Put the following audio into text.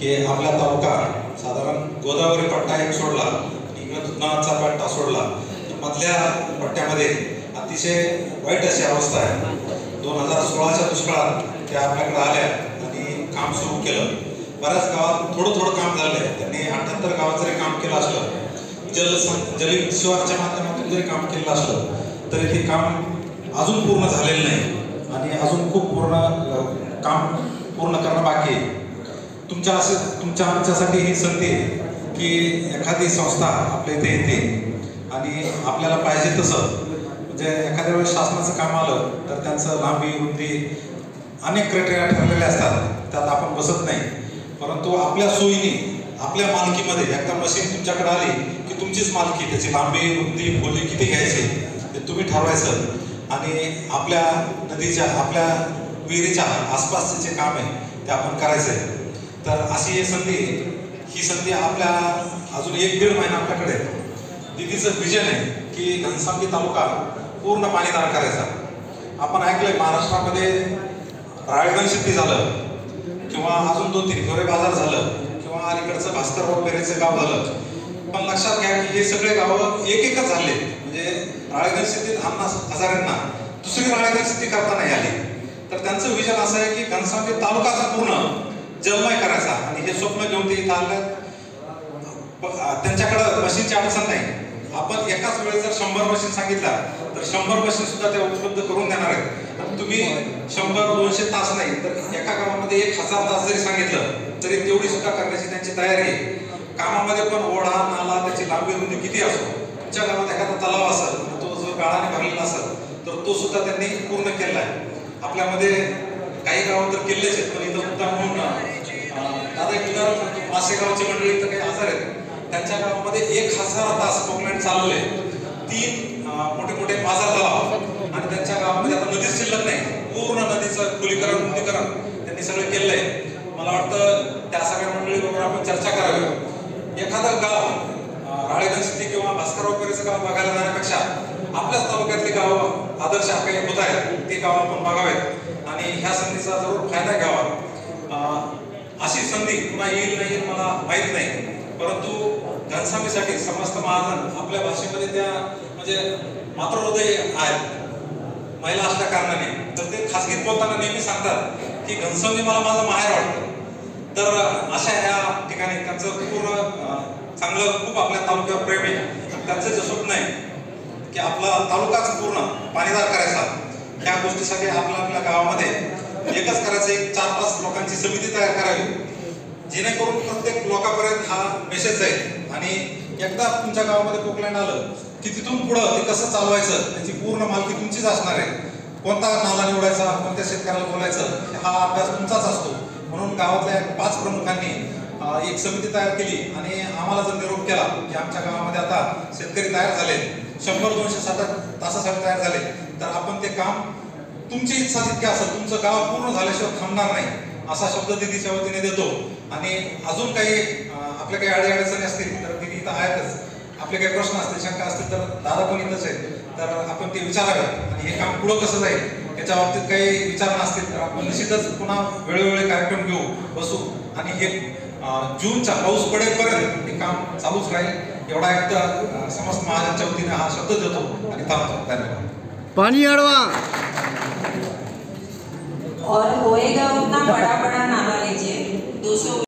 की आपला तालुका साधारण गोदावरी पट्टा एक सोडला, इकडे दुधनाचा पट्टा सोडला, मधल्या पट्ट्यामध्ये अतिशय वाईट अशी अवस्था आहे. 2016च्या दुष्काळात त्या आपल्याकडे आल्या आणि काम सुरू केलं. बऱ्याच गावात थोडं थोडं काम झालंय. त्यांनी 78 गावात जरी काम केलं असलं, जलयुक्त शिवारच्या माध्यमातून जरी काम केलं असलं तरी ते काम अजून पूर्ण झालेलं नाही आणि अजून खूप काम पूर्ण करणं बाकी आहे. तुमच्या आमच्यासाठी ही संधी की एखादी संस्था आपल्या इथे येते आणि आपल्याला पाहिजे तसं, म्हणजे एखाद्या वेळेस शासनाचं काम आलं तर त्यांचं लांबी रुंदी अनेक क्रायटेरिया ठरलेले असतात, त्यात आपण बसत नाही. परंतु आपल्या सोयीने आपल्या मालकीमध्ये एकदा मशीन तुमच्याकडे आली की तुमचीच मालकी, त्याची लांबी रुंदी खोली किती घ्यायची ते तुम्ही ठरवायचं आणि आपल्या नदीच्या आपल्या विहिरीच्या आसपासचे जे काम आहे ते आपण करायचं. तर अशी ही संधी आपल्या अजून 1-1.5 महिना आपल्याकडे दिदीचं विजन आहे की घनसावंगी तालुका पूर्ण पाणीदार करायचा. आपण ऐकलंय महाराष्ट्रामध्ये राळेगण सिद्धी झालं किंवा अजून 2-3 हिवरे बाजार झालं किंवा अलीकडचं भास्करराव पेरेचं गाव झालं, पण लक्षात घ्या की हे सगळे गावं एकच झाले. म्हणजे राळेगण सिद्धीत अण्णा हजारेंना दुसरी राळेगण सिद्धी करता नाही आली. तर त्यांचं विजन असं आहे की घनसावंगी तालुकाचा पूर्ण जलमय करायचा आणि हे स्वप्न घेऊन ते इथं आलं. त्यांच्याकडं मशीनची अडचण नाही. आपण एकाच वेळेस जर 100 मशीन सांगितला तर 100 मशीन सुद्धा ते उपलब्ध करून देणार आहेत. तुम्ही 100-200 तास नाही तर एका गावामध्ये 1000 तास जरी सांगितलं तरी तेवढी सुद्धा करण्याची त्यांची तयारी आहे. कामामध्ये पण ओढा नाला त्याची लांबी रुंदी किती असो, तुमच्या गावात एखादा तलाव असेल तो जर गाळाने भरलेला असेल तर तो सुद्धा त्यांनी पूर्ण केला आहे. आपल्यामध्ये काही गावात तर केलेच आहेत, पण इथं मुद्दा म्हणून दादा एक उदाहरण सांगतो. मासेगावची मंडळी इथं काही आजार आहेत, त्यांच्या गावामध्ये 1000 तास पॉकलाईन चालवले, 3 मोठे मोठे बाजार तलाव आणि त्यांच्या गावामध्ये आता नदीच शिल्लक नाही. पूर्ण नदीचं खुलीकरण रुंदीकरण त्यांनी सगळं केलंय. मला वाटतं त्या सगळ्या मंडळीबरोबर आपण चर्चा करावी. एखादं गाव राळेगण सिद्धी किंवा भास्करराव पेरेचं गाव बघायला जाण्यापेक्षा आपल्याच तालुक्यातली गावं आदर्श काही होत आहेत ते गाव आपण बघावेत आणि ह्या संधीचा जरूर फायदा घ्यावा. अशी संधी पुन्हा येईल नाही येईल मला माहीत नाही, परंतु घनसावंगीसाठी समस्त महाजन आपल्या भाषेमध्ये त्या म्हणजे मातृहृदय आहेत महिला असल्या कारणाने. तर ते खासगीत बोलताना नेहमी सांगतात की घनसावंगी मला माझं माहेर वाटतं. तर अशा ह्या ठिकाणी त्यांचं पूर्ण चांगलं खूप आपल्या तालुक्यावर प्रेम आहे. त्यांचं जे स्वप्न आहे की आपला तालुकाच पूर्ण पाणीदार करायचा, ह्या गोष्टीसाठी आपल्या गावामध्ये एकच करायचं, एक 4-5 लोकांची समिती तयार करावी जेणेकरून प्रत्येक लोकांपर्यंत हा मेसेज जाईल. आणि एकदा तुमच्या गावामध्ये पोकलँड आलं की तिथून पुढं ते कसं चालवायचं त्याची पूर्ण मालकी तुमचीच असणार आहे. कोणता नाला निवडायचा, कोणत्या शेतकऱ्याला बोलायचं हा अभ्यास तुमचाच असतो. म्हणून गावातल्या 5 प्रमुखांनी एक समिती तयार केली आणि आम्हाला जर निरोप केला की आमच्या गावामध्ये आता शेतकरी तयार झाले, 100-200 तासासाठी तयार झाले, तर आपण ते काम तुमची इच्छा जितकी असेल, तुमचं गाव पूर्ण झाल्याशिवाय थांबणार नाही असा शब्द दिदीच्या वतीने देतो. आणि अजून काही आपल्या काही अडचणी असतील तर दिदी इथं आहेतच. आपले काही प्रश्न असतील, शंका असतील तर दादा पण इथंच आहे, तर आपण ते विचारावेत. आणि हे काम पुढं कसं जाईल त्याच्या बाबतीत काही विचारणा असतील तर आपण निश्चितच पुन्हा वेळोवेळी कार्यक्रम घेऊ, बसू आणि हे जूनचा पाऊस पडेपर्यंत हे काम चालूच राहील एवढा एकदा समस्त महाजनच्या वतीने हा शब्द देतो आणि थांबतो. धन्यवाद. पानी अड़वा और होएगा उतना बड़ा बड़ा नाला लीजिए 200